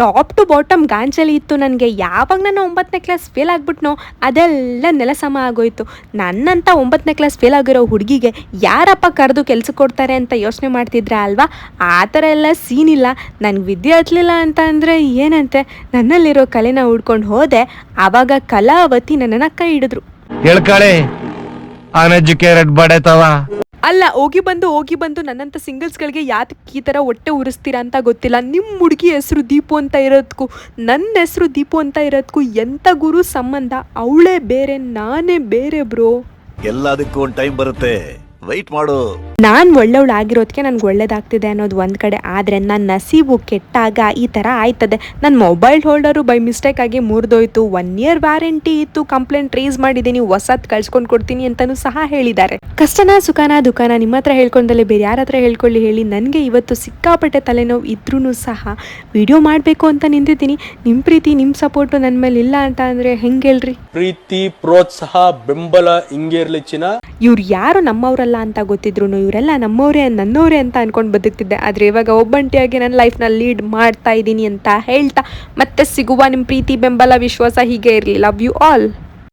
Top two bottom ಗಾಂಚಲಿ ಇತ್ತು ನನಗೆ. ಯಾವಾಗ ನಾನು 9ನೇ ಕ್ಲಾಸ್ ಫೇಲ್ ಆಗ್ಬಿಟ್ನೋ ಅದೆಲ್ಲ ನೆಲ ಸಮ ಆಗೋಯ್ತು. ನನ್ನಂತ 9ನೇ ಕ್ಲಾಸ್ ಫೇಲ್ ಆಗಿರೋ ಹುಡುಗಿಗೆ ಯಾರಪ್ಪ ಕರೆದು ಕೆಲಸ ಕೊಡ್ತಾರೆ ಅಂತ ಯೋಚನೆ ಮಾಡ್ತಿದ್ರೆ ಅಲ್ವಾ. ಆ ಥರ ಎಲ್ಲ ಸೀನ್ ಇಲ್ಲ. ನನಗೆ ವಿದ್ಯೆ ಹತ್ತಲಿಲ್ಲ ಅಂತ ಅಂದರೆ ಏನಂತೆ, ನನ್ನಲ್ಲಿರೋ ಕಲೆನ ಹುಡ್ಕೊಂಡು ಹೋದೆ. ಆವಾಗ ಕಲಾವತಿ ನನ್ನನ್ನು ಕೈ ಹಿಡಿದ್ರು. ಹೇಳ್ಕಳೆ ಅನ್ಎಜುಕೇಟೆಡ್ ಬಡತವ ಅಲ್ಲ, ಹೋಗಿ ಬಂದು ನನ್ನಂಥ ಸಿಂಗಲ್ಸ್ಗಳಿಗೆ ಯಾತಕ್ಕೆ ಈ ಥರ ಹೊಟ್ಟೆ ಉರಿಸ್ತೀರಾ ಅಂತ ಗೊತ್ತಿಲ್ಲ. ನಿಮ್ಮ ಹುಡುಗಿ ಹೆಸರು ದೀಪು ಅಂತ ಇರೋದಕ್ಕೂ ನನ್ನ ಹೆಸರು ದೀಪು ಅಂತ ಇರೋದಕ್ಕೂ ಎಂಥ ಗುರು ಸಂಬಂಧ? ಅವಳೇ ಬೇರೆ, ನಾನೇ ಬೇರೆ ಬ್ರೋ. ಎಲ್ಲದಕ್ಕೂ ಒಂದು ಟೈಮ್ ಬರುತ್ತೆ, ವೆಯ್ಟ್ ಮಾಡು. ನಾನು ಒಳ್ಳೆವಳು ಆಗಿರೋದಕ್ಕೆ ನನಗೆ ಒಳ್ಳೇದಾಗ್ತಿದೆ ಅನ್ನೋದು ಒಂದು ಕಡೆ. ಆದರೆ ನನ್ನ ನಸೀಬು ಕೆಟ್ಟಾಗ ಈ ಥರ ಆಯ್ತದೆ. ನನ್ನ ಮೊಬೈಲ್ ಹೋಲ್ಡರು ಬೈ ಮಿಸ್ಟೇಕ್ ಆಗಿ ಮುರಿದೋಯ್ತು. 1 year ವ್ಯಾರಂಟಿ ಇತ್ತು. ಕಂಪ್ಲೇಂಟ್ ರೇಸ್ ಮಾಡಿದ್ದೀನಿ, ಹೊಸದು ಕಳ್ಸ್ಕೊಂಡು ಕೊಡ್ತೀನಿ ಅಂತಲೂ ಸಹ ಹೇಳಿದ್ದಾರೆ. ಕಷ್ಟನ ಸುಖನ ದುಃಖನ ನಿಮ್ಮ ಹತ್ರ ಹೇಳ್ಕೊಂಡಲ್ಲಿ ಬೇರೆ ಯಾರ ಹತ್ರ ಹೇಳ್ಕೊಳ್ಳಿ ಹೇಳಿ. ನನಗೆ ಇವತ್ತು ಸಿಕ್ಕಾಪಟ್ಟೆ ತಲೆನೋವು ಇದ್ರೂ ಸಹ ವಿಡಿಯೋ ಮಾಡಬೇಕು ಅಂತ ನಿಂತಿದ್ದೀನಿ. ನಿಮ್ಮ ಪ್ರೀತಿ ನಿಮ್ಮ ಸಪೋರ್ಟು ನನ್ನ ಮೇಲೆ ಇಲ್ಲ ಅಂತ ಅಂದರೆ ಹೆಂಗೆ ಹೇಳ್ರಿ? ಪ್ರೀತಿ, ಪ್ರೋತ್ಸಾಹ, ಬೆಂಬಲ ಹಿಂಗೆ ಇರ್ಲಿ ಚಿನ್ನ. ಇವ್ರು ಯಾರು ನಮ್ಮವರಲ್ಲ ಅಂತ ಗೊತ್ತಿದ್ರು ಇವರೆಲ್ಲ ನನ್ನವರೇ ಅಂತ ಅನ್ಕೊಂಡು ಬದುಕ್ತಿದ್ದೆ. ಆದರೆ ಇವಾಗ ಒಬ್ಬಂಟಿಯಾಗಿ ನನ್ನ ಲೈಫ್ನ ಲೀಡ್ ಮಾಡ್ತಾ ಇದ್ದೀನಿ ಅಂತ ಹೇಳ್ತಾ ಮತ್ತೆ ಸಿಗುವ. ನಿಮ್ಮ ಪ್ರೀತಿ, ಬೆಂಬಲ, ವಿಶ್ವಾಸ ಹೀಗೆ ಇರಲಿ. Love you all.